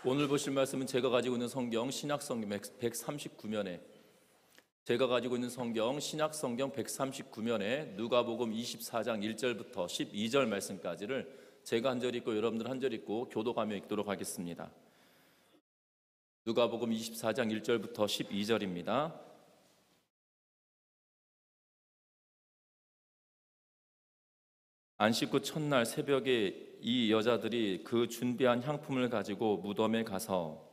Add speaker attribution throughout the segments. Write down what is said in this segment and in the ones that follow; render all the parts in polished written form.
Speaker 1: 오늘 보실 말씀은 제가 가지고 있는 성경 신약성경 139면에 제가 가지고 있는 성경 신약성경 139면에 누가복음 24장 1절부터 12절 말씀까지를 제가 한 절 읽고 여러분들 한 절 읽고 교도하며 읽도록 하겠습니다. 누가복음 24장 1절부터 12절입니다. 안식 후 첫날 새벽에 이 여자들이 그 준비한 향품을 가지고 무덤에 가서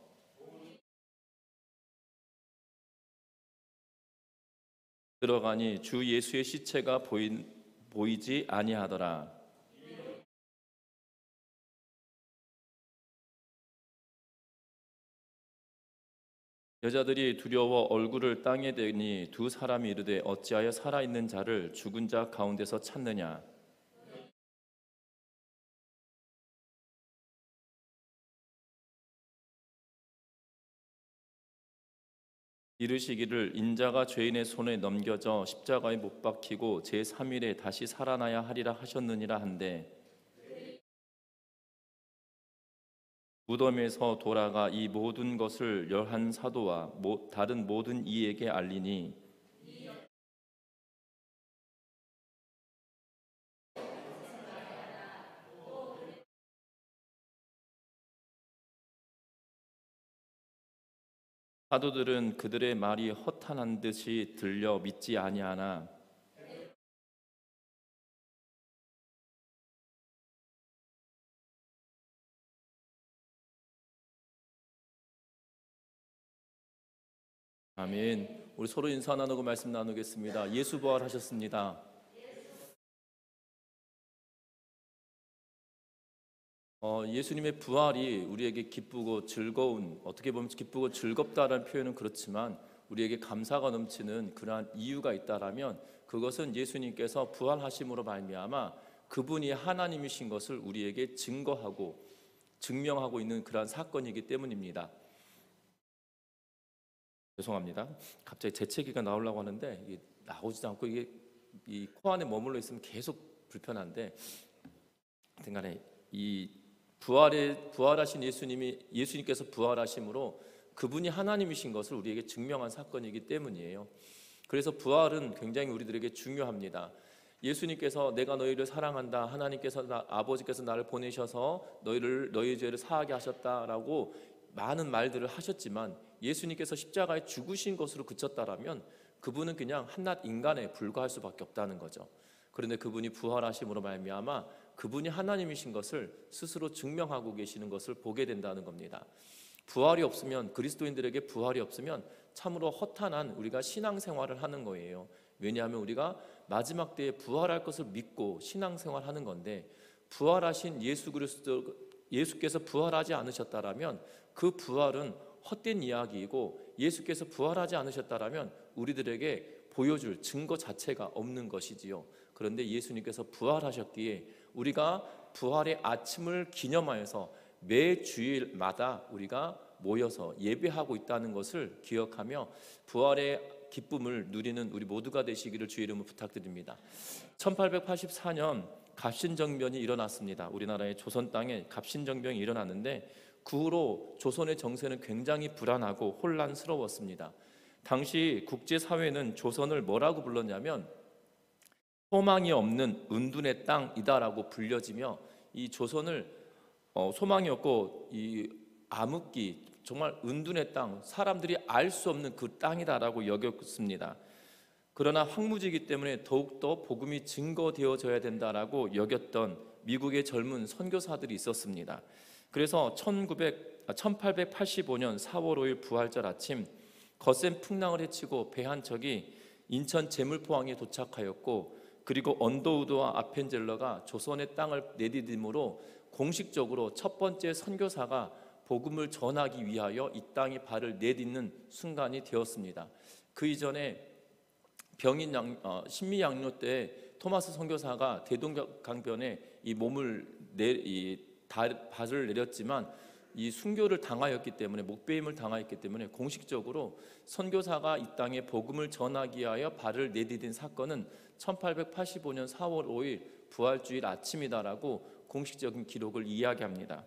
Speaker 1: 들어가니 주 예수의 시체가 보이지 아니하더라. 여자들이 두려워 얼굴을 땅에 대니 두 사람이 이르되 어찌하여 살아있는 자를 죽은 자 가운데서 찾느냐. 이르시기를 인자가 죄인의 손에 넘겨져 십자가에 못 박히고 제3일에 다시 살아나야 하리라 하셨느니라 한데, 무덤에서 돌아가 이 모든 것을 열한 사도와 다른 모든 이에게 알리니 사도들은 그들의 말이 허탄한 듯이 들려 믿지 아니하나 아멘. 우리 서로 인사 나누고 말씀 나누겠습니다. 예수 부활하셨습니다. 예수님의 부활이 우리에게 기쁘고 즐거운, 어떻게 보면 기쁘고 즐겁다라는 표현은 그렇지만 우리에게 감사가 넘치는 그러한 이유가 있다라면 그것은 예수님께서 부활하심으로 말미암아 그분이 하나님이신 것을 우리에게 증거하고 증명하고 있는 그러한 사건이기 때문입니다. 죄송합니다. 갑자기 재채기가 나오려고 하는데 이게 나오지도 않고 이게 이 코 안에 머물러 있으면 계속 불편한데, 하여튼간에 이 부활하신 예수님께서 부활하심으로 그분이 하나님이신 것을 우리에게 증명한 사건이기 때문이에요. 그래서 부활은 굉장히 우리들에게 중요합니다. 예수님께서 내가 너희를 사랑한다, 하나님께서 아버지께서 나를 보내셔서 너희 죄를 사하게 하셨다라고 많은 말들을 하셨지만 예수님께서 십자가에 죽으신 것으로 그쳤다라면 그분은 그냥 한낱 인간에 불과할 수밖에 없다는 거죠. 그런데 그분이 부활하심으로 말미암아 그분이 하나님이신 것을 스스로 증명하고 계시는 것을 보게 된다는 겁니다. 부활이 없으면, 그리스도인들에게 부활이 없으면 참으로 허탄한 우리가 신앙생활을 하는 거예요. 왜냐하면 우리가 마지막 때에 부활할 것을 믿고 신앙생활하는 건데, 부활하신 예수께서 부활하지 않으셨다라면 그 부활은 헛된 이야기이고, 예수께서 부활하지 않으셨다라면 우리들에게 보여줄 증거 자체가 없는 것이지요. 그런데 예수님께서 부활하셨기에 우리가 부활의 아침을 기념하여서 매 주일마다 우리가 모여서 예배하고 있다는 것을 기억하며 부활의 기쁨을 누리는 우리 모두가 되시기를 주의 이름으로 부탁드립니다. 1884년 갑신정변이 일어났습니다. 우리나라의 조선 땅에 갑신정변이 일어났는데 그 후로 조선의 정세는 굉장히 불안하고 혼란스러웠습니다. 당시 국제사회는 조선을 뭐라고 불렀냐면 소망이 없는 은둔의 땅이다라고 불려지며, 이 조선을 소망이 없고 이 암흑기, 정말 은둔의 땅, 사람들이 알 수 없는 그 땅이다라고 여겼습니다. 그러나 황무지이기 때문에 더욱더 복음이 증거되어져야 된다라고 여겼던 미국의 젊은 선교사들이 있었습니다. 그래서 1885년 4월 5일 부활절 아침 거센 풍랑을 헤치고 배 한 척이 인천 제물포항에 도착하였고, 그리고 언더우드와 아펜젤러가 조선의 땅을 내디딤으로 공식적으로 첫 번째 선교사가 복음을 전하기 위하여 이 땅에 발을 내딛는 순간이 되었습니다. 그 이전에 신미양요 때 토마스 선교사가 대동강변에 이 발을 내렸지만 이 순교를 당하였기 때문에, 목배임을 당하였기 때문에 공식적으로 선교사가 이 땅에 복음을 전하기 위하여 발을 내디딘 사건은 1885년 4월 5일 부활주일 아침이다라고 공식적인 기록을 이야기합니다.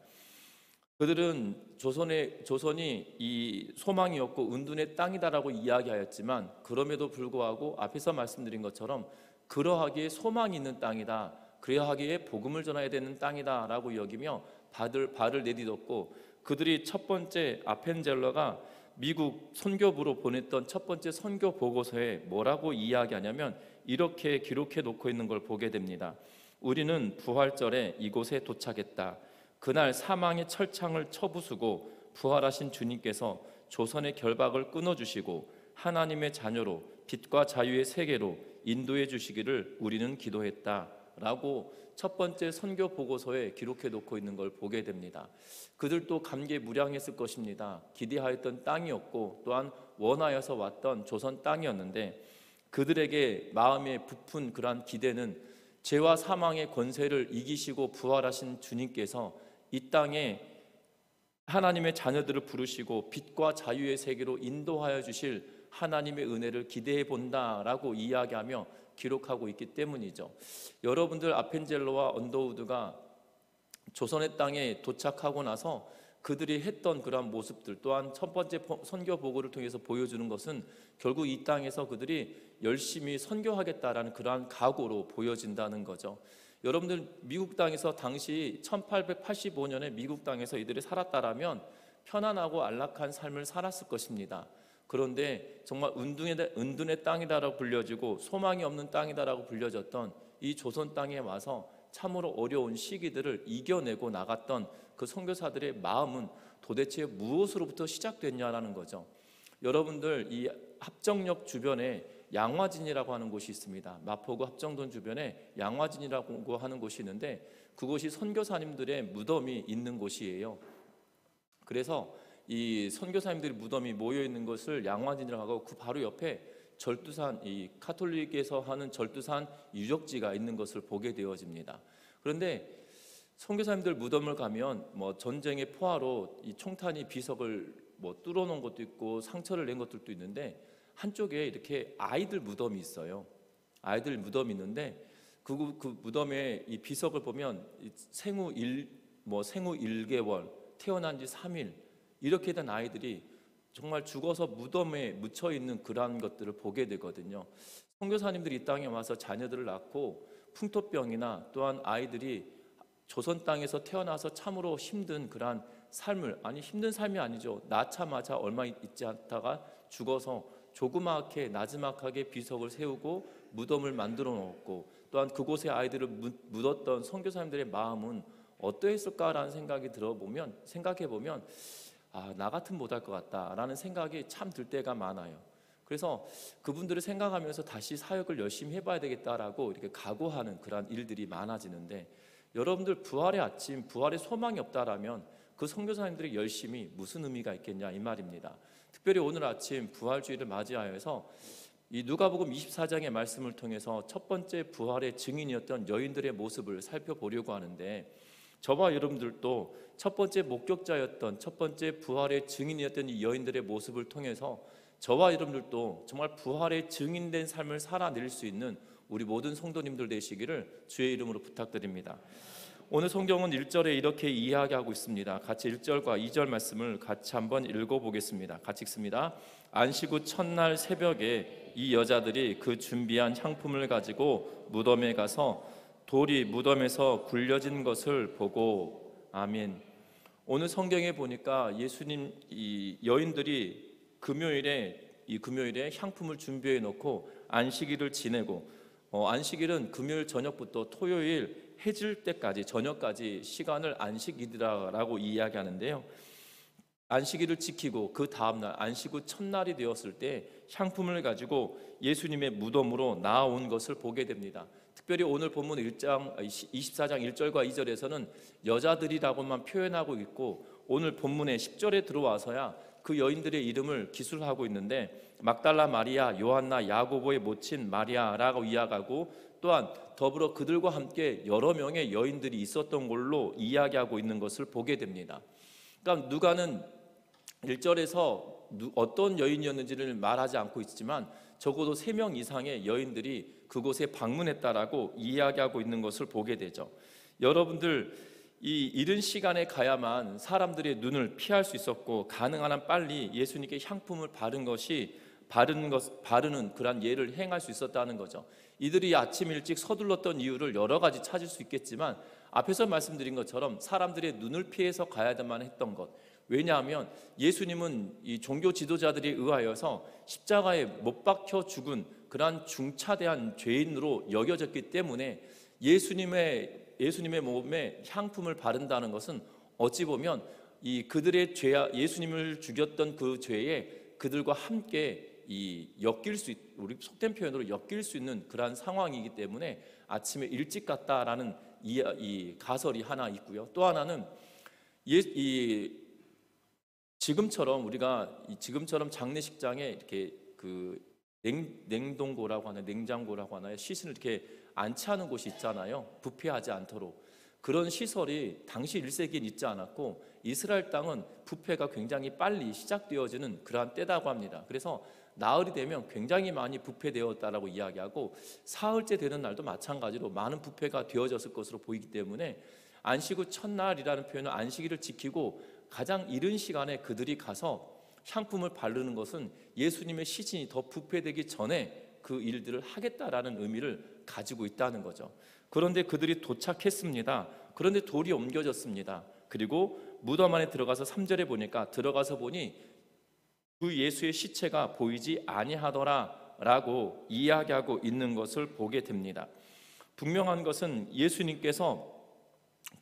Speaker 1: 그들은 조선이 이 소망이었고 은둔의 땅이다라고 이야기하였지만, 그럼에도 불구하고 앞에서 말씀드린 것처럼 그러하기에 소망이 있는 땅이다, 그러하기에 복음을 전해야 되는 땅이다라고 여기며 발을 내딛었고, 그들이 첫 번째 아펜젤러가 미국 선교부로 보냈던 첫 번째 선교 보고서에 뭐라고 이야기하냐면 이렇게 기록해 놓고 있는 걸 보게 됩니다. 우리는 부활절에 이곳에 도착했다. 그날 사망의 철창을 쳐부수고 부활하신 주님께서 조선의 결박을 끊어주시고 하나님의 자녀로 빛과 자유의 세계로 인도해 주시기를 우리는 기도했다 라고 첫 번째 선교 보고서에 기록해 놓고 있는 걸 보게 됩니다. 그들도 감개무량했을 것입니다. 기대하였던 땅이었고 또한 원하여서 왔던 조선 땅이었는데, 그들에게 마음에 부푼 그러한 기대는 죄와 사망의 권세를 이기시고 부활하신 주님께서 이 땅에 하나님의 자녀들을 부르시고 빛과 자유의 세계로 인도하여 주실 하나님의 은혜를 기대해 본다라고 이야기하며 기록하고 있기 때문이죠. 여러분들 아펜젤러와 언더우드가 조선의 땅에 도착하고 나서 그들이 했던 그러한 모습들 또한 첫 번째 선교 보고를 통해서 보여주는 것은 결국 이 땅에서 그들이 열심히 선교하겠다라는 그러한 각오로 보여진다는 거죠. 여러분들 미국 땅에서 당시 1885년에 미국 땅에서 이들이 살았다라면 편안하고 안락한 삶을 살았을 것입니다. 그런데 정말 은둔의 땅이다라고 불려지고 소망이 없는 땅이다라고 불려졌던 이 조선 땅에 와서 참으로 어려운 시기들을 이겨내고 나갔던 그 선교사들의 마음은 도대체 무엇으로부터 시작됐냐라는 거죠. 여러분들 이 합정역 주변에 양화진이라고 하는 곳이 있습니다. 마포구 합정동 주변에 양화진이라고 하는 곳이 있는데 그곳이 선교사님들의 무덤이 있는 곳이에요. 그래서 이 선교사님들이 무덤이 모여 있는 것을 양화진이라고 하고, 그 바로 옆에 절두산, 이 카톨릭에서 하는 절두산 유적지가 있는 것을 보게 되어집니다. 그런데 선교사님들 무덤을 가면 뭐 전쟁의 포화로 이 총탄이 비석을 뭐 뚫어놓은 것도 있고 상처를 낸 것들도 있는데, 한쪽에 이렇게 아이들 무덤이 있어요. 아이들 무덤이 있는데 그 무덤에 이 비석을 보면 생후 1개월, 태어난 지 3일 이렇게 된 아이들이 정말 죽어서 무덤에 묻혀 있는 그러한 것들을 보게 되거든요. 선교사님들이 이 땅에 와서 자녀들을 낳고 풍토병이나 또한 아이들이 조선 땅에서 태어나서 참으로 힘든 그러한 삶을, 아니 힘든 삶이 아니죠. 낳자마자 얼마 있지 않다가 죽어서 조그맣게 나지막하게 비석을 세우고 무덤을 만들어 놓았고, 또한 그곳에 아이들을 묻었던 선교사님들의 마음은 어떠했을까라는 생각이 생각해 보면 나 같으면 못할 것 같다라는 생각이 참 들 때가 많아요. 그래서 그분들을 생각하면서 다시 사역을 열심히 해봐야 되겠다라고 이렇게 각오하는 그런 일들이 많아지는데, 여러분들 부활의 아침, 부활의 소망이 없다라면 그 선교사님들이 열심히 무슨 의미가 있겠냐 이 말입니다. 특별히 오늘 아침 부활주의를 맞이하여서 이 누가복음 24장의 말씀을 통해서 첫 번째 부활의 증인이었던 여인들의 모습을 살펴보려고 하는데, 저와 여러분들도 첫 번째 목격자였던, 첫 번째 부활의 증인이었던 이 여인들의 모습을 통해서 저와 여러분들도 정말 부활의 증인된 삶을 살아낼 수 있는 우리 모든 성도님들 되시기를 주의 이름으로 부탁드립니다. 오늘 성경은 1절에 이렇게 이야기하고 있습니다. 같이 1절과 2절 말씀을 같이 한번 읽어보겠습니다. 같이 읽습니다. 안식 후 첫날 새벽에 이 여자들이 그 준비한 향품을 가지고 무덤에 가서 돌이 무덤에서 굴려진 것을 보고. 아멘. 오늘 성경에 보니까 예수님 이 여인들이 금요일에 향품을 준비해 놓고 안식일을 지내고, 안식일은 금요일 저녁부터 토요일 해질 때까지 저녁까지 시간을 안식일이라고 이야기하는데요. 안식일을 지키고 그 다음날 안식 후 첫날이 되었을 때 향품을 가지고 예수님의 무덤으로 나아온 것을 보게 됩니다. 특별히 오늘 본문 24장 1절과 2절에서는 여자들이라고만 표현하고 있고, 오늘 본문의 10절에 들어와서야 그 여인들의 이름을 기술하고 있는데, 막달라 마리아, 요한나, 야고보의 모친 마리아라고 이야기하고, 또한 더불어 그들과 함께 여러 명의 여인들이 있었던 걸로 이야기하고 있는 것을 보게 됩니다. 그러니까 누가는 1절에서 어떤 여인이었는지를 말하지 않고 있지만 적어도 3명 이상의 여인들이 그곳에 방문했다라고 이야기하고 있는 것을 보게 되죠. 여러분들 이 이른 시간에 가야만 사람들의 눈을 피할 수 있었고 가능한 한 빨리 예수님께 향품을 바르는 그러한 예를 행할 수 있었다는 거죠. 이들이 아침 일찍 서둘렀던 이유를 여러 가지 찾을 수 있겠지만 앞에서 말씀드린 것처럼 사람들의 눈을 피해서 가야만 했던 것. 왜냐하면 예수님은 이 종교 지도자들에 의하여서 십자가에 못 박혀 죽은 그러한 중차대한 죄인으로 여겨졌기 때문에 예수님의 몸에 향품을 바른다는 것은 어찌 보면 이 그들의 예수님을 죽였던 그 죄에 그들과 함께 우리 속된 표현으로 엮일 수 있는 그러한 상황이기 때문에 아침에 일찍 갔다라는 이 가설이 하나 있고요. 또 하나는 지금처럼 장례식장에 이렇게 그 냉동고라고 하나 냉장고라고 하나요? 시신을 이렇게 안치하는 곳이 있잖아요. 부패하지 않도록. 그런 시설이 당시 1세기엔 있지 않았고 이스라엘 땅은 부패가 굉장히 빨리 시작되어지는 그러한 때라고 합니다. 그래서 나흘이 되면 굉장히 많이 부패되었다라고 이야기하고 사흘째 되는 날도 마찬가지로 많은 부패가 되어졌을 것으로 보이기 때문에 안식 후 첫날이라는 표현은 안식일을 지키고 가장 이른 시간에 그들이 가서 향품을 바르는 것은 예수님의 시신이 더 부패되기 전에 그 일들을 하겠다라는 의미를 가지고 있다는 거죠. 그런데 그들이 도착했습니다. 그런데 돌이 옮겨졌습니다. 그리고 무덤 안에 들어가서 3절에 보니까 들어가서 보니 그 예수의 시체가 보이지 아니하더라라고 이야기하고 있는 것을 보게 됩니다. 분명한 것은 예수님께서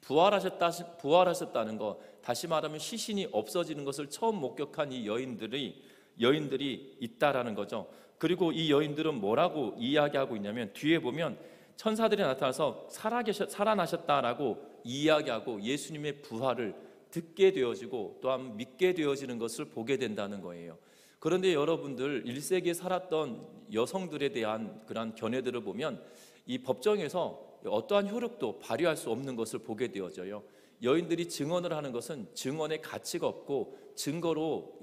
Speaker 1: 부활하셨다는 것, 다시 말하면 시신이 없어지는 것을 처음 목격한 이 여인들이 있다라는 거죠. 그리고 이 여인들은 뭐라고 이야기하고 있냐면 뒤에 보면 천사들이 나타나서 살아나셨다라고 이야기하고 예수님의 부활을 듣게 되어지고 또한 믿게 되어지는 것을 보게 된다는 거예요. 그런데 여러분들 1세기에 살았던 여성들에 대한 그런 견해들을 보면 이 법정에서 어떠한 효력도 발휘할 수 없는 것을 보게 되어져요. 여인들이 증언을 하는 것은 증언의 가치가 없고 증거로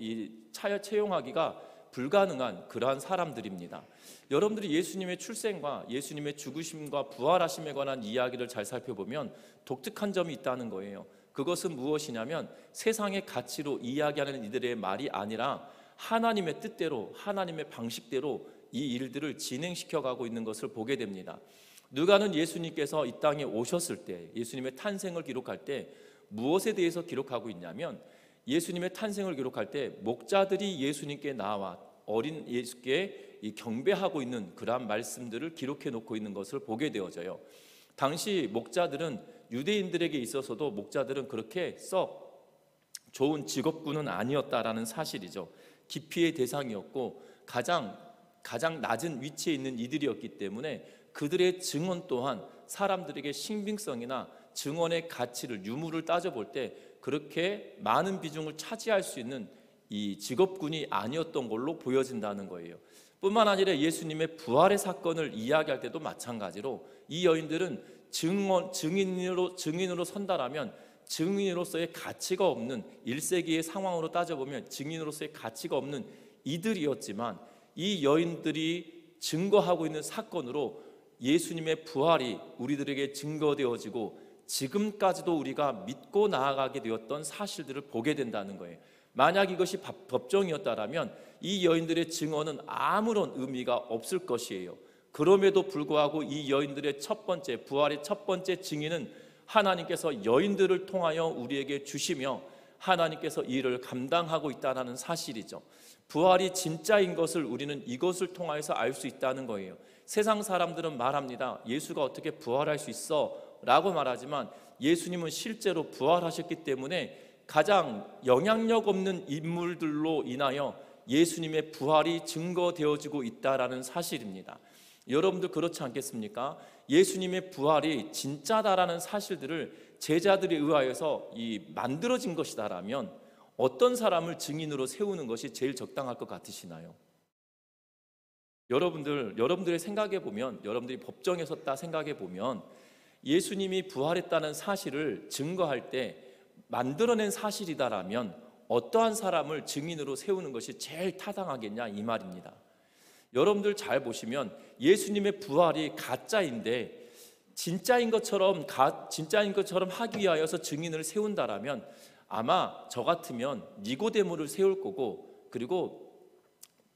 Speaker 1: 채용하기가 불가능한 그러한 사람들입니다. 여러분들이 예수님의 출생과 예수님의 죽으심과 부활하심에 관한 이야기를 잘 살펴보면 독특한 점이 있다는 거예요. 그것은 무엇이냐면 세상의 가치로 이야기하는 이들의 말이 아니라 하나님의 뜻대로 하나님의 방식대로 이 일들을 진행시켜가고 있는 것을 보게 됩니다. 누가는 예수님께서 이 땅에 오셨을 때 예수님의 탄생을 기록할 때 무엇에 대해서 기록하고 있냐면 예수님의 탄생을 기록할 때 목자들이 예수님께 나와 어린 예수께 경배하고 있는 그러한 말씀들을 기록해 놓고 있는 것을 보게 되어져요. 당시 목자들은 유대인들에게 있어서도 목자들은 그렇게 썩 좋은 직업군은 아니었다라는 사실이죠. 기피의 대상이었고 가장 낮은 위치에 있는 이들이었기 때문에 그들의 증언 또한 사람들에게 신빙성이나 증언의 가치를 유무를 따져볼 때 그렇게 많은 비중을 차지할 수 있는 이 직업군이 아니었던 걸로 보여진다는 거예요. 뿐만 아니라 예수님의 부활의 사건을 이야기할 때도 마찬가지로 이 여인들은 증인으로 선다라면 증인으로서의 가치가 없는 1세기의 상황으로 따져보면 증인으로서의 가치가 없는 이들이었지만 이 여인들이 증거하고 있는 사건으로 예수님의 부활이 우리들에게 증거되어지고 지금까지도 우리가 믿고 나아가게 되었던 사실들을 보게 된다는 거예요. 만약 이것이 법정이었다면 이 여인들의 증언은 아무런 의미가 없을 것이에요. 그럼에도 불구하고 이 여인들의 부활의 첫 번째 증인은 하나님께서 여인들을 통하여 우리에게 주시며 하나님께서 이 일을 감당하고 있다는 사실이죠. 부활이 진짜인 것을 우리는 이것을 통하여서 알 수 있다는 거예요. 세상 사람들은 말합니다. 예수가 어떻게 부활할 수 있어? 라고 말하지만 예수님은 실제로 부활하셨기 때문에 가장 영향력 없는 인물들로 인하여 예수님의 부활이 증거되어지고 있다는 사실입니다. 여러분들 그렇지 않겠습니까? 예수님의 부활이 진짜다라는 사실들을 제자들에 의하여서 만들어진 것이다라면 어떤 사람을 증인으로 세우는 것이 제일 적당할 것 같으시나요? 여러분들의 생각해 보면, 여러분들이 법정에 섰다 생각해 보면 예수님이 부활했다는 사실을 증거할 때 만들어낸 사실이다라면 어떠한 사람을 증인으로 세우는 것이 제일 타당하겠냐 이 말입니다. 여러분들 잘 보시면 예수님의 부활이 가짜인데 진짜인 것처럼 하기 위하여서 증인을 세운다라면 아마 저 같으면 니고데모를 세울 거고, 그리고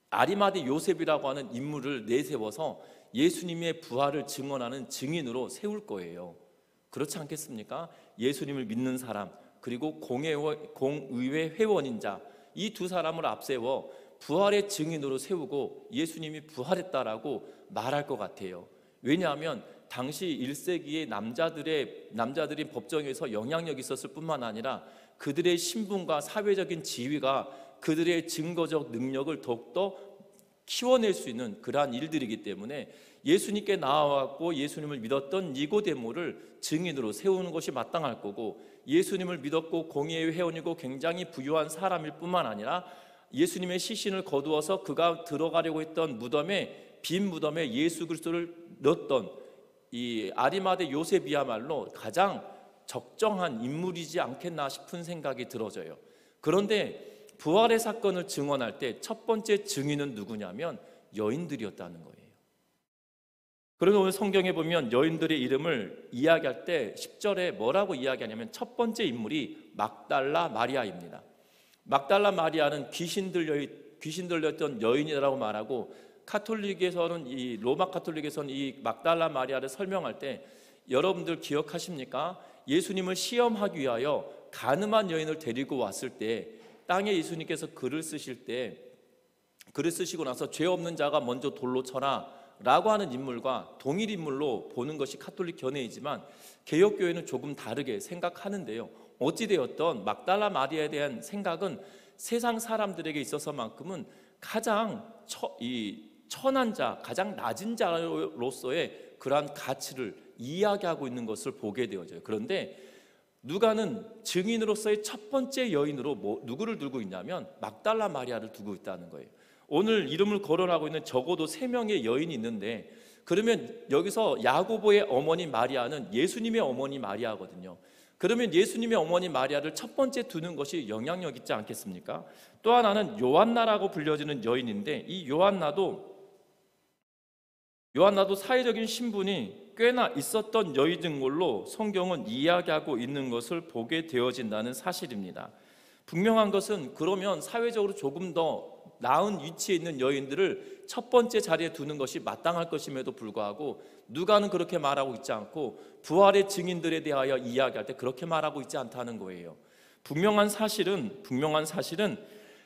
Speaker 1: 아리마대 요셉이라고 하는 인물을 내세워서 예수님의 부활을 증언하는 증인으로 세울 거예요. 그렇지 않겠습니까? 예수님을 믿는 사람, 그리고 공의회 회원인 자, 이 두 사람을 앞세워 부활의 증인으로 세우고 예수님이 부활했다라고 말할 것 같아요. 왜냐하면 당시 1세기의 남자들이 법정에서 영향력이 있었을 뿐만 아니라 그들의 신분과 사회적인 지위가 그들의 증거적 능력을 더욱더 키워낼 수 있는 그러한 일들이기 때문에 예수님께 나와갖고 예수님을 믿었던 니고데모를 증인으로 세우는 것이 마땅할 거고, 예수님을 믿었고 공의회 회원이고 굉장히 부유한 사람일 뿐만 아니라 예수님의 시신을 거두어서 그가 들어가려고 했던 빈 무덤에 예수 그리스도를 넣었던 이 아리마대 요셉이야말로 가장 적정한 인물이지 않겠나 싶은 생각이 들어져요. 그런데 부활의 사건을 증언할 때 첫 번째 증인은 누구냐면 여인들이었다는 거예요. 그래서 오늘 성경에 보면 여인들의 이름을 이야기할 때 10절에 뭐라고 이야기하냐면 첫 번째 인물이 막달라 마리아입니다. 막달라 마리아는 귀신 들렸던 여인이라고 말하고, 로마 카톨릭에서는 이 막달라 마리아를 설명할 때 여러분들 기억하십니까? 예수님을 시험하기 위하여 간음한 여인을 데리고 왔을 때 땅에 예수님께서 글을 쓰시고 나서 죄 없는 자가 먼저 돌로 쳐라 라고 하는 인물과 동일 인물로 보는 것이 가톨릭 견해이지만 개혁교회는 조금 다르게 생각하는데요. 어찌되었던 막달라 마리아에 대한 생각은 세상 사람들에게 있어서만큼은 가장 천한 자, 가장 낮은 자로서의 그러한 가치를 이야기하고 있는 것을 보게 되어져요. 그런데 누가는 증인으로서의 첫 번째 여인으로 누구를 두고 있냐면 막달라 마리아를 두고 있다는 거예요. 오늘 이름을 거론하고 있는 적어도 3명의 여인이 있는데, 그러면 여기서 야고보의 어머니 마리아는 예수님의 어머니 마리아거든요. 그러면 예수님의 어머니 마리아를 첫 번째 두는 것이 영향력 있지 않겠습니까? 또 하나는 요한나라고 불려지는 여인인데, 이 요한나도 사회적인 신분이 꽤나 있었던 여인인 걸로 성경은 이야기하고 있는 것을 보게 되어진다는 사실입니다. 분명한 것은 그러면 사회적으로 조금 더 나은 위치에 있는 여인들을 첫 번째 자리에 두는 것이 마땅할 것임에도 불구하고 누가는 그렇게 말하고 있지 않고 부활의 증인들에 대하여 이야기할 때 그렇게 말하고 있지 않다는 거예요. 분명한 사실은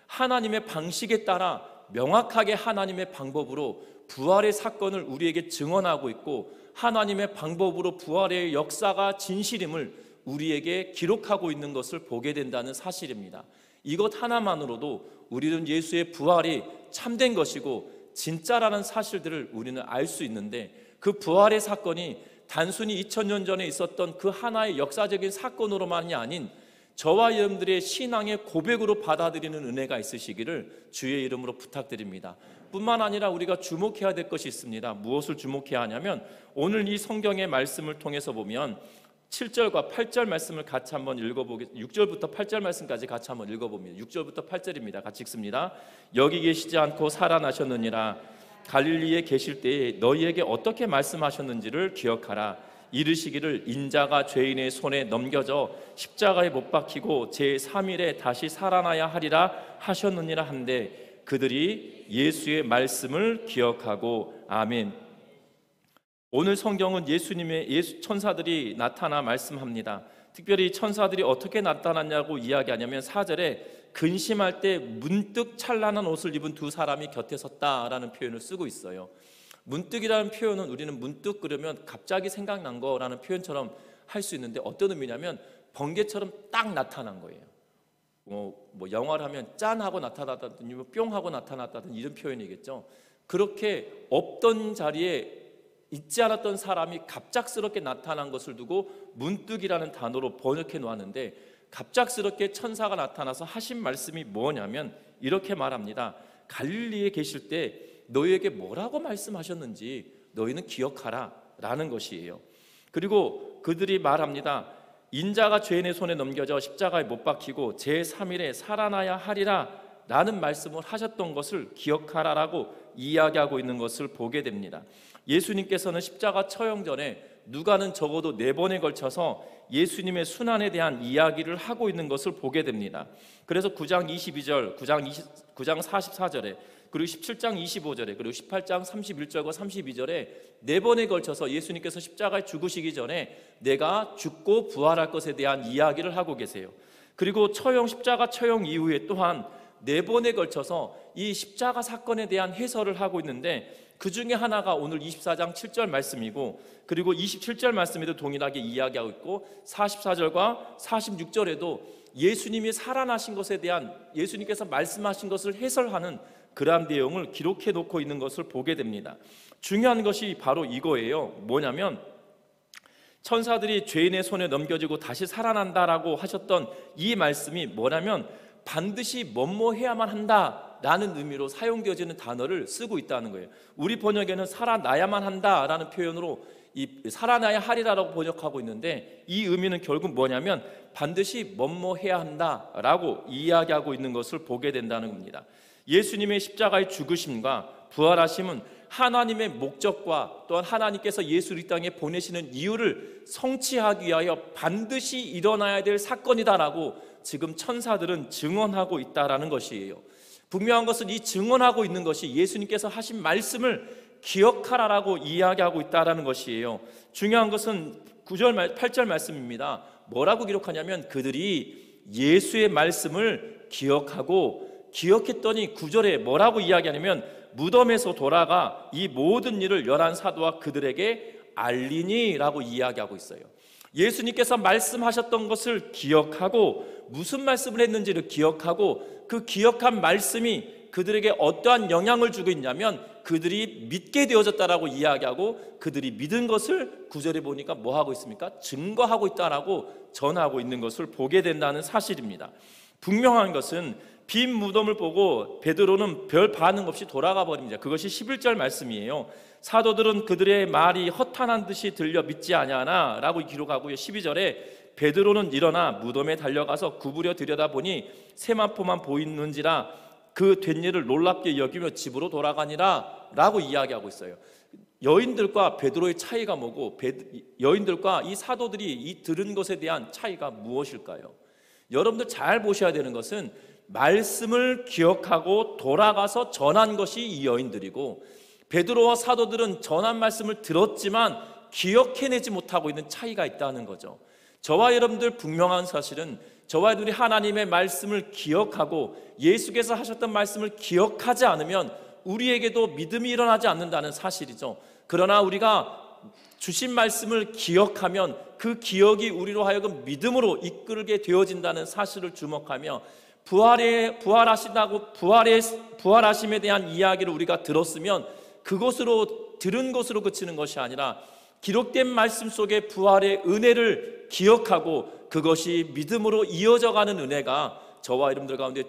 Speaker 1: 하나님의 방식에 따라 명확하게 하나님의 방법으로 부활의 사건을 우리에게 증언하고 있고, 하나님의 방법으로 부활의 역사가 진실임을 우리에게 기록하고 있는 것을 보게 된다는 사실입니다. 이것 하나만으로도 우리는 예수의 부활이 참된 것이고 진짜라는 사실들을 우리는 알 수 있는데, 그 부활의 사건이 단순히 2000년 전에 있었던 그 하나의 역사적인 사건으로만이 아닌 저와 여러분들의 신앙의 고백으로 받아들이는 은혜가 있으시기를 주의 이름으로 부탁드립니다. 뿐만 아니라 우리가 주목해야 될 것이 있습니다. 무엇을 주목해야 하냐면, 오늘 이 성경의 말씀을 통해서 보면 7절과 8절 말씀을 같이 한번 읽어보겠습니다. 6절부터 8절 말씀까지 같이 한번 읽어봅니다. 6절부터 8절입니다. 같이 읽습니다. 여기 계시지 않고 살아나셨느니라. 갈릴리에 계실 때에 너희에게 어떻게 말씀하셨는지를 기억하라. 이르시기를 인자가 죄인의 손에 넘겨져 십자가에 못 박히고 제3일에 다시 살아나야 하리라 하셨느니라 한데, 그들이 예수의 말씀을 기억하고 아멘. 오늘 성경은 예수 천사들이 나타나 말씀합니다. 특별히 천사들이 어떻게 나타났냐고 이야기하냐면 4절에 근심할 때 문득 찬란한 옷을 입은 두 사람이 곁에 섰다라는 표현을 쓰고 있어요. 문득이라는 표현은 우리는 문득 그러면 갑자기 생각난 거라는 표현처럼 할 수 있는데, 어떤 의미냐면 번개처럼 딱 나타난 거예요. 뭐 영화를 하면 짠 하고 나타났다든지 뿅 하고 나타났다든지 이런 표현이겠죠. 그렇게 없던 자리에 있지 않았던 사람이 갑작스럽게 나타난 것을 두고 문득이라는 단어로 번역해 놓았는데, 갑작스럽게 천사가 나타나서 하신 말씀이 뭐냐면 이렇게 말합니다. 갈릴리에 계실 때 너희에게 뭐라고 말씀하셨는지 너희는 기억하라 라는 것이에요. 그리고 그들이 말합니다. 인자가 죄인의 손에 넘겨져 십자가에 못 박히고 제3일에 살아나야 하리라 라는 말씀을 하셨던 것을 기억하라라고 이야기하고 있는 것을 보게 됩니다. 예수님께서는 십자가 처형 전에 누가는 적어도 4번에 걸쳐서 예수님의 순환에 대한 이야기를 하고 있는 것을 보게 됩니다. 그래서 9장 22절, 9장 44절에, 그리고 17장 25절에, 그리고 18장 31절과 32절에 4번에 걸쳐서 예수님께서 십자가에 죽으시기 전에 내가 죽고 부활할 것에 대한 이야기를 하고 계세요. 그리고 십자가 처형 이후에 또한 4번에 걸쳐서 이 십자가 사건에 대한 해설을 하고 있는데, 그 중에 하나가 오늘 24장 7절 말씀이고, 그리고 27절 말씀에도 동일하게 이야기하고 있고, 44절과 46절에도 예수님이 살아나신 것에 대한, 예수님께서 말씀하신 것을 해설하는 그러한 내용을 기록해 놓고 있는 것을 보게 됩니다. 중요한 것이 바로 이거예요. 뭐냐면 천사들이 죄인의 손에 넘겨지고 다시 살아난다라고 하셨던 이 말씀이 뭐냐면 반드시 뭐뭐해야만 한다라는 의미로 사용되어지는 단어를 쓰고 있다는 거예요. 우리 번역에는 살아나야만 한다라는 표현으로 살아나야 하리라라고 번역하고 있는데, 이 의미는 결국 뭐냐면 반드시 뭐뭐해야 한다라고 이야기하고 있는 것을 보게 된다는 겁니다. 예수님의 십자가의 죽으심과 부활하심은 하나님의 목적과 또한 하나님께서 예수를 이 땅에 보내시는 이유를 성취하기 위하여 반드시 일어나야 될 사건이다라고 지금 천사들은 증언하고 있다라는 것이에요. 분명한 것은 이 증언하고 있는 것이 예수님께서 하신 말씀을 기억하라라고 이야기하고 있다라는 것이에요. 중요한 것은 8절 말씀입니다. 뭐라고 기록하냐면 그들이 예수의 말씀을 기억했더니 9절에 뭐라고 이야기하냐면 무덤에서 돌아가 이 모든 일을 11사도와 그들에게 알리니라고 이야기하고 있어요. 예수님께서 말씀하셨던 것을 기억하고, 무슨 말씀을 했는지를 기억하고, 그 기억한 말씀이 그들에게 어떠한 영향을 주고 있냐면 그들이 믿게 되어졌다라고 이야기하고, 그들이 믿은 것을 9절에 보니까 뭐 하고 있습니까? 증거하고 있다라고 전하고 있는 것을 보게 된다는 사실입니다. 분명한 것은 빈 무덤을 보고 베드로는 별 반응 없이 돌아가 버립니다. 그것이 11절 말씀이에요. 사도들은 그들의 말이 허탄한 듯이 들려 믿지 아니하나 라고 기록하고요. 12절에 베드로는 일어나 무덤에 달려가서 구부려 들여다보니 세마포만 보이는지라 그 된 일을 놀랍게 여기며 집으로 돌아가니라 라고 이야기하고 있어요. 여인들과 베드로의 차이가 뭐고, 여인들과 이 사도들이 이 들은 것에 대한 차이가 무엇일까요? 여러분들 잘 보셔야 되는 것은 말씀을 기억하고 돌아가서 전한 것이 이 여인들이고, 베드로와 사도들은 전한 말씀을 들었지만 기억해내지 못하고 있는 차이가 있다는 거죠. 저와 여러분들 분명한 사실은 저와 여러분들이 하나님의 말씀을 기억하고 예수께서 하셨던 말씀을 기억하지 않으면 우리에게도 믿음이 일어나지 않는다는 사실이죠. 그러나 우리가 주신 말씀을 기억하면 그 기억이 우리로 하여금 믿음으로 이끌게 되어진다는 사실을 주목하며, 부활하심에 대한 이야기를 우리가 들었으면 그것으로 들은 것으로 그치는 것이 아니라 기록된 말씀 속에 부활의 은혜를 기억하고 그것이 믿음으로 이어져가는 은혜가 저와 여러분들 가운데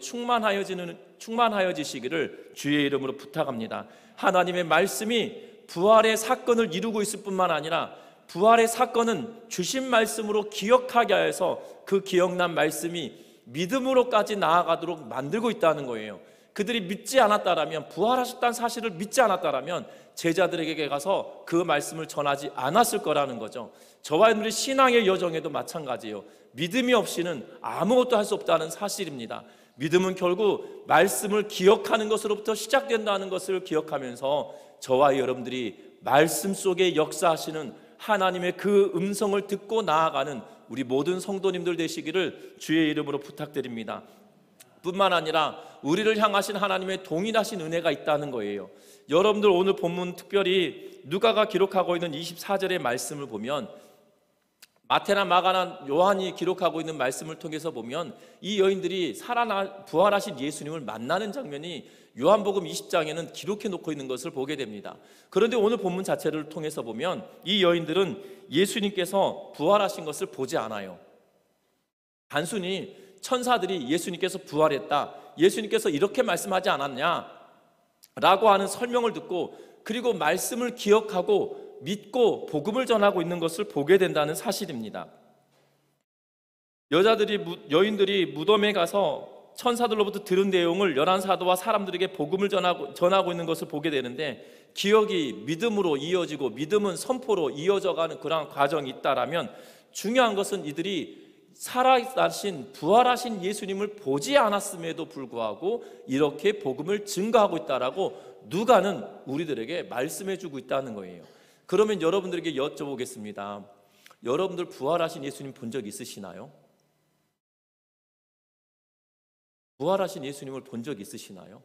Speaker 1: 충만하여지시기를 주의 이름으로 부탁합니다. 하나님의 말씀이 부활의 사건을 이루고 있을 뿐만 아니라 부활의 사건은 주신 말씀으로 기억하게 하여서 그 기억난 말씀이 믿음으로까지 나아가도록 만들고 있다는 거예요. 그들이 믿지 않았다라면, 부활하셨다는 사실을 믿지 않았다라면 제자들에게 가서 그 말씀을 전하지 않았을 거라는 거죠. 저와 여러분들의 신앙의 여정에도 마찬가지예요. 믿음이 없이는 아무것도 할 수 없다는 사실입니다. 믿음은 결국 말씀을 기억하는 것으로부터 시작된다는 것을 기억하면서 저와 여러분들이 말씀 속에 역사하시는 하나님의 그 음성을 듣고 나아가는 우리 모든 성도님들 되시기를 주의 이름으로 부탁드립니다. 뿐만 아니라 우리를 향하신 하나님의 동일하신 은혜가 있다는 거예요. 여러분들 오늘 본문 특별히 누가가 기록하고 있는 24절의 말씀을 보면, 마태나 마가나 요한이 기록하고 있는 말씀을 통해서 보면 이 여인들이 부활하신 예수님을 만나는 장면이 요한복음 20장에는 기록해 놓고 있는 것을 보게 됩니다. 그런데 오늘 본문 자체를 통해서 보면 이 여인들은 예수님께서 부활하신 것을 보지 않아요. 단순히 천사들이 예수님께서 부활했다, 예수님께서 이렇게 말씀하지 않았냐 라고 하는 설명을 듣고, 그리고 말씀을 기억하고 믿고 복음을 전하고 있는 것을 보게 된다는 사실입니다. 여인들이 무덤에 가서 천사들로부터 들은 내용을 열한 사도와 사람들에게 복음을 전하고 있는 것을 보게 되는데, 기억이 믿음으로 이어지고 믿음은 선포로 이어져가는 그러한 과정이 있다라면, 중요한 것은 이들이 살아나신 부활하신 예수님을 보지 않았음에도 불구하고 이렇게 복음을 증거하고 있다라고 누가는 우리들에게 말씀해주고 있다는 거예요. 그러면 여러분들에게 여쭤보겠습니다. 여러분들 부활하신 예수님 본 적 있으시나요? 부활하신 예수님을 본 적 있으시나요?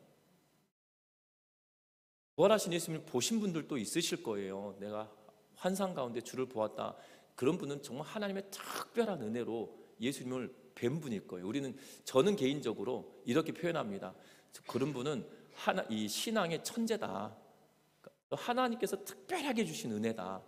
Speaker 1: 부활하신 예수님을 보신 분들도 있으실 거예요. 내가 환상 가운데 주를 보았다. 그런 분은 정말 하나님의 특별한 은혜로 예수님을 뵌 분일 거예요. 저는 개인적으로 이렇게 표현합니다. 그런 분은 이 신앙의 천재다. 하나님께서 특별하게 주신 은혜다.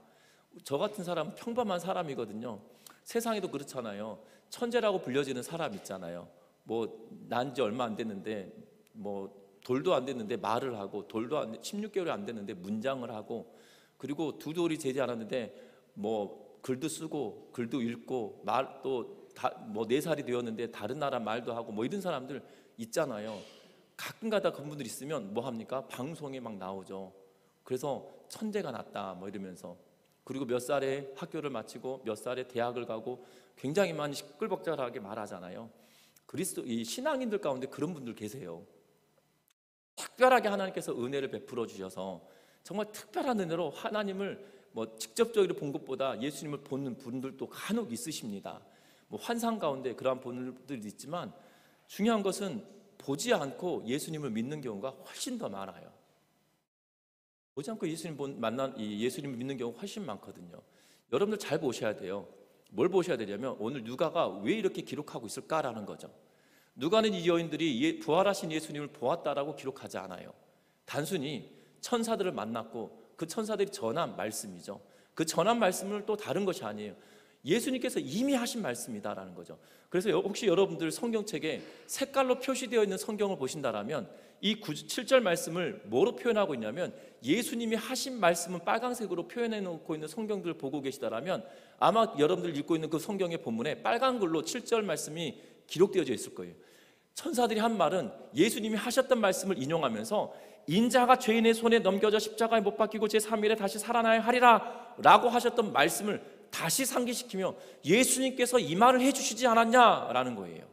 Speaker 1: 저 같은 사람은 평범한 사람이거든요. 세상에도 그렇잖아요. 천재라고 불려지는 사람 있잖아요. 뭐 난 지 얼마 안 됐는데, 뭐 돌도 안 됐는데 말을 하고, 16개월이 안 됐는데 문장을 하고, 그리고 두 돌이 되지 않았는데 뭐 글도 쓰고 글도 읽고 말도 뭐 4살이 되었는데 다른 나라 말도 하고, 뭐 이런 사람들 있잖아요. 가끔가다 그런 분들 있으면 뭐 합니까? 방송에 막 나오죠. 그래서 천재가 났다 뭐 이러면서. 그리고 몇 살에 학교를 마치고 몇 살에 대학을 가고 굉장히 많이 시끌벅적하게 말하잖아요. 이 신앙인들 가운데 그런 분들 계세요. 특별하게 하나님께서 은혜를 베풀어 주셔서 정말 특별한 은혜로 하나님을 뭐 직접적으로 본 것보다 예수님을 보는 분들도 간혹 있으십니다. 뭐 환상 가운데 그러한 분들도 있지만, 중요한 것은 보지 않고 예수님을 믿는 경우가 훨씬 더 많아요. 보지 않고 예수님을 믿는 경우가 훨씬 많거든요. 여러분들 잘 보셔야 돼요. 뭘 보셔야 되냐면, 오늘 누가가 왜 이렇게 기록하고 있을까라는 거죠. 누가는 이 여인들이 부활하신 예수님을 보았다라고 기록하지 않아요. 단순히 천사들을 만났고 그 천사들이 전한 말씀이죠. 그 전한 말씀을 또 다른 것이 아니에요. 예수님께서 이미 하신 말씀이다라는 거죠. 그래서 혹시 여러분들 성경책에 색깔로 표시되어 있는 성경을 보신다라면, 이 7절 말씀을 뭐로 표현하고 있냐면, 예수님이 하신 말씀은 빨간색으로 표현해 놓고 있는 성경들을 보고 계시다라면, 아마 여러분들 읽고 있는 그 성경의 본문에 빨간 글로 7절 말씀이 기록되어져 있을 거예요. 천사들이 한 말은 예수님이 하셨던 말씀을 인용하면서, 인자가 죄인의 손에 넘겨져 십자가에 못 박히고 제3일에 다시 살아나야 하리라 라고 하셨던 말씀을 다시 상기시키며 예수님께서 이 말을 해주시지 않았냐라는 거예요.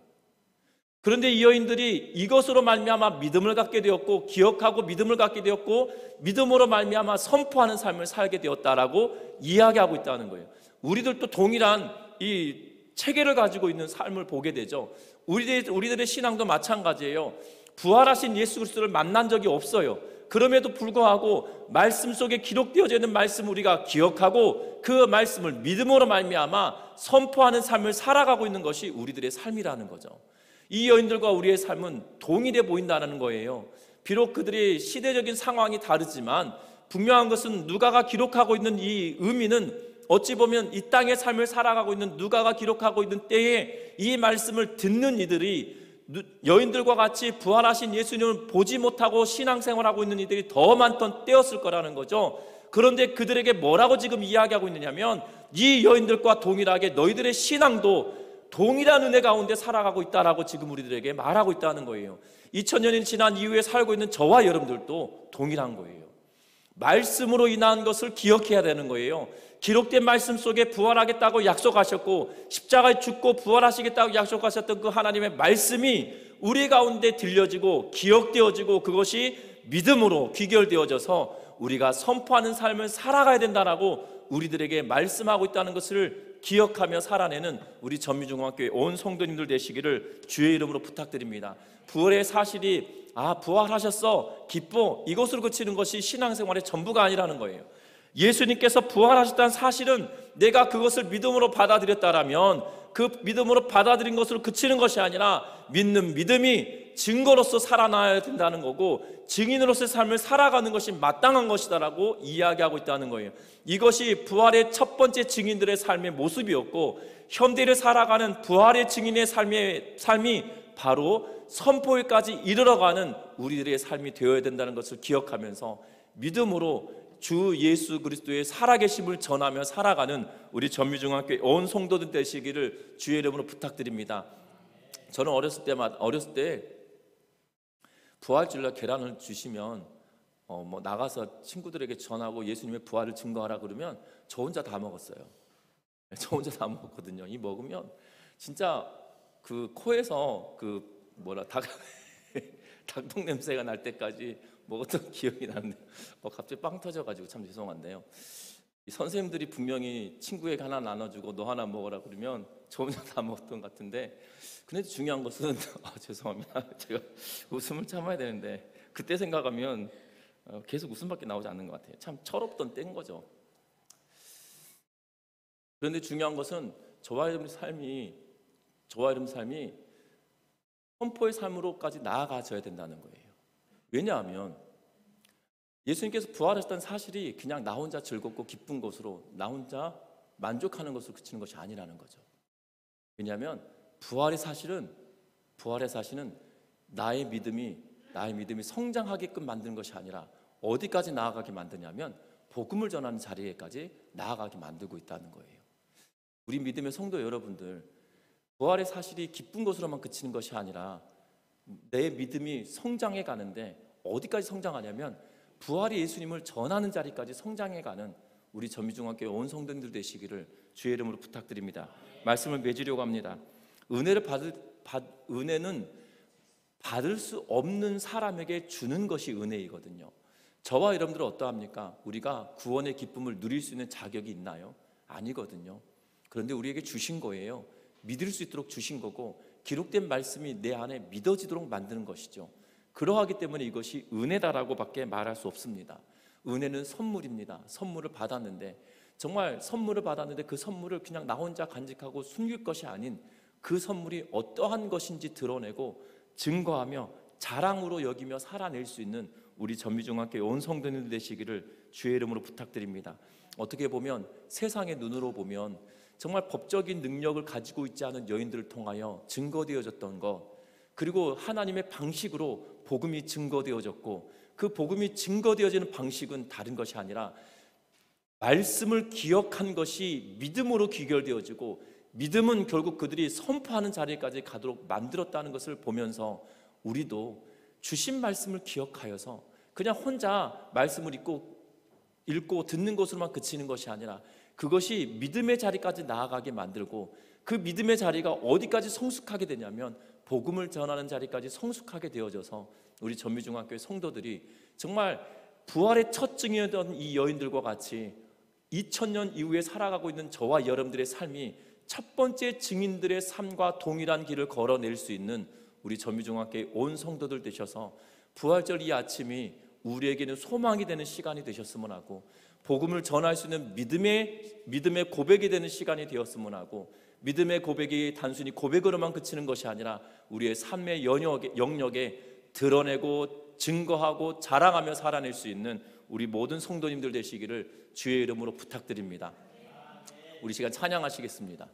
Speaker 1: 그런데 이 여인들이 이것으로 말미암아 믿음을 갖게 되었고, 기억하고 믿음을 갖게 되었고, 믿음으로 말미암아 선포하는 삶을 살게 되었다라고 이야기하고 있다는 거예요. 우리들도 동일한 이 체계를 가지고 있는 삶을 보게 되죠. 우리들의 신앙도 마찬가지예요. 부활하신 예수 그리스도를 만난 적이 없어요. 그럼에도 불구하고 말씀 속에 기록되어져 있는 말씀을 우리가 기억하고 그 말씀을 믿음으로 말미암아 선포하는 삶을 살아가고 있는 것이 우리들의 삶이라는 거죠. 이 여인들과 우리의 삶은 동일해 보인다는 거예요. 비록 그들의 시대적인 상황이 다르지만 분명한 것은 누가가 기록하고 있는 이 의미는, 어찌 보면 이 땅의 삶을 살아가고 있는 누가가 기록하고 있는 때에 이 말씀을 듣는 이들이, 여인들과 같이 부활하신 예수님을 보지 못하고 신앙생활하고 있는 이들이 더 많던 때였을 거라는 거죠. 그런데 그들에게 뭐라고 지금 이야기하고 있느냐면, 이 여인들과 동일하게 너희들의 신앙도 동일한 은혜 가운데 살아가고 있다라고 지금 우리들에게 말하고 있다는 거예요. 2000년이 지난 이후에 살고 있는 저와 여러분들도 동일한 거예요. 말씀으로 인한 것을 기억해야 되는 거예요. 기록된 말씀 속에 부활하겠다고 약속하셨고 십자가에 죽고 부활하시겠다고 약속하셨던 그 하나님의 말씀이 우리 가운데 들려지고 기억되어지고, 그것이 믿음으로 귀결되어져서 우리가 선포하는 삶을 살아가야 된다라고 우리들에게 말씀하고 있다는 것을 기억하며 살아내는 우리 전미중앙교회 온 성도님들 되시기를 주의 이름으로 부탁드립니다. 부활의 사실이 부활하셨어 기뻐, 이것으로 그치는 것이 신앙생활의 전부가 아니라는 거예요. 예수님께서 부활하셨다는 사실은 내가 그것을 믿음으로 받아들였다라면 그 믿음으로 받아들인 것으로 그치는 것이 아니라 믿는 믿음이 증거로서 살아나야 된다는 거고, 증인으로서의 삶을 살아가는 것이 마땅한 것이다라고 이야기하고 있다는 거예요. 이것이 부활의 첫 번째 증인들의 삶의 모습이었고, 현대를 살아가는 부활의 증인의 삶이 바로 선포에까지 이르러가는 우리들의 삶이 되어야 된다는 것을 기억하면서 믿음으로 주 예수 그리스도의 살아계심을 전하며 살아가는 우리 전미중앙교회 온 성도들 되시기를 주의 이름으로 부탁드립니다. 저는 어렸을 때 부활주일날 계란을 주시면 뭐 나가서 친구들에게 전하고 예수님의 부활을 증거하라 그러면 저 혼자 다 먹었어요. 저 혼자 다 먹었거든요. 이 먹으면 진짜 그 코에서 그 뭐라 닭똥 냄새가 날 때까지 먹었던 기억이 나는데 갑자기 빵 터져가지고 참 죄송한데요. 이 선생님들이 분명히 친구에게 하나 나눠주고 너 하나 먹어라 그러면 저 혼자 다 먹었던 것 같은데, 근데 중요한 것은 죄송합니다. 제가 웃음을 참아야 되는데 그때 생각하면 계속 웃음밖에 나오지 않는 것 같아요. 참 철없던 때인 거죠. 그런데 중요한 것은 저와 여러분의 삶이 선포의 삶으로까지 나아가져야 된다는 거예요. 왜냐하면 예수님께서 부활하셨다는 사실이 그냥 나 혼자 즐겁고 기쁜 것으로, 나 혼자 만족하는 것으로 그치는 것이 아니라는 거죠. 왜냐하면 부활의 사실은 나의 믿음이 성장하게끔 만드는 것이 아니라 어디까지 나아가게 만드냐면 복음을 전하는 자리에까지 나아가게 만들고 있다는 거예요. 우리 믿음의 성도 여러분들, 부활의 사실이 기쁜 것으로만 그치는 것이 아니라 내 믿음이 성장해 가는데 어디까지 성장하냐면 부활의 예수님을 전하는 자리까지 성장해가는 우리 전미중학교의 온 성도님들 되시기를 주의 이름으로 부탁드립니다. 말씀을 맺으려고 합니다. 은혜는 받을 수 없는 사람에게 주는 것이 은혜이거든요. 저와 여러분들은 어떠합니까? 우리가 구원의 기쁨을 누릴 수 있는 자격이 있나요? 아니거든요. 그런데 우리에게 주신 거예요. 믿을 수 있도록 주신 거고 기록된 말씀이 내 안에 믿어지도록 만드는 것이죠. 그러하기 때문에 이것이 은혜다라고 밖에 말할 수 없습니다. 은혜는 선물입니다. 선물을 받았는데 그 선물을 그냥 나 혼자 간직하고 숨길 것이 아닌 그 선물이 어떠한 것인지 드러내고 증거하며 자랑으로 여기며 살아낼 수 있는 우리 전미중학교 온 성도님들 되시기를 주의 이름으로 부탁드립니다. 어떻게 보면 세상의 눈으로 보면 정말 법적인 능력을 가지고 있지 않은 여인들을 통하여 증거되어졌던 것, 그리고 하나님의 방식으로 복음이 증거되어졌고 그 복음이 증거되어지는 방식은 다른 것이 아니라 말씀을 기억한 것이 믿음으로 귀결되어지고 믿음은 결국 그들이 선포하는 자리까지 가도록 만들었다는 것을 보면서 우리도 주신 말씀을 기억하여서 그냥 혼자 말씀을 읽고 듣는 것으로만 그치는 것이 아니라 그것이 믿음의 자리까지 나아가게 만들고 그 믿음의 자리가 어디까지 성숙하게 되냐면 복음을 전하는 자리까지 성숙하게 되어져서 우리 전미중학교의 성도들이 정말 부활의 첫 증인이었던 이 여인들과 같이 2000년 이후에 살아가고 있는 저와 여러분들의 삶이 첫 번째 증인들의 삶과 동일한 길을 걸어낼 수 있는 우리 전미중학교의 온 성도들 되셔서 부활절 이 아침이 우리에게는 소망이 되는 시간이 되셨으면 하고 복음을 전할 수 있는 믿음의 고백이 되는 시간이 되었으면 하고 믿음의 고백이 단순히 고백으로만 그치는 것이 아니라 우리의 삶의 영역에 드러내고 증거하고 자랑하며 살아낼 수 있는 우리 모든 성도님들 되시기를 주의 이름으로 부탁드립니다. 우리 시간 찬양하시겠습니다.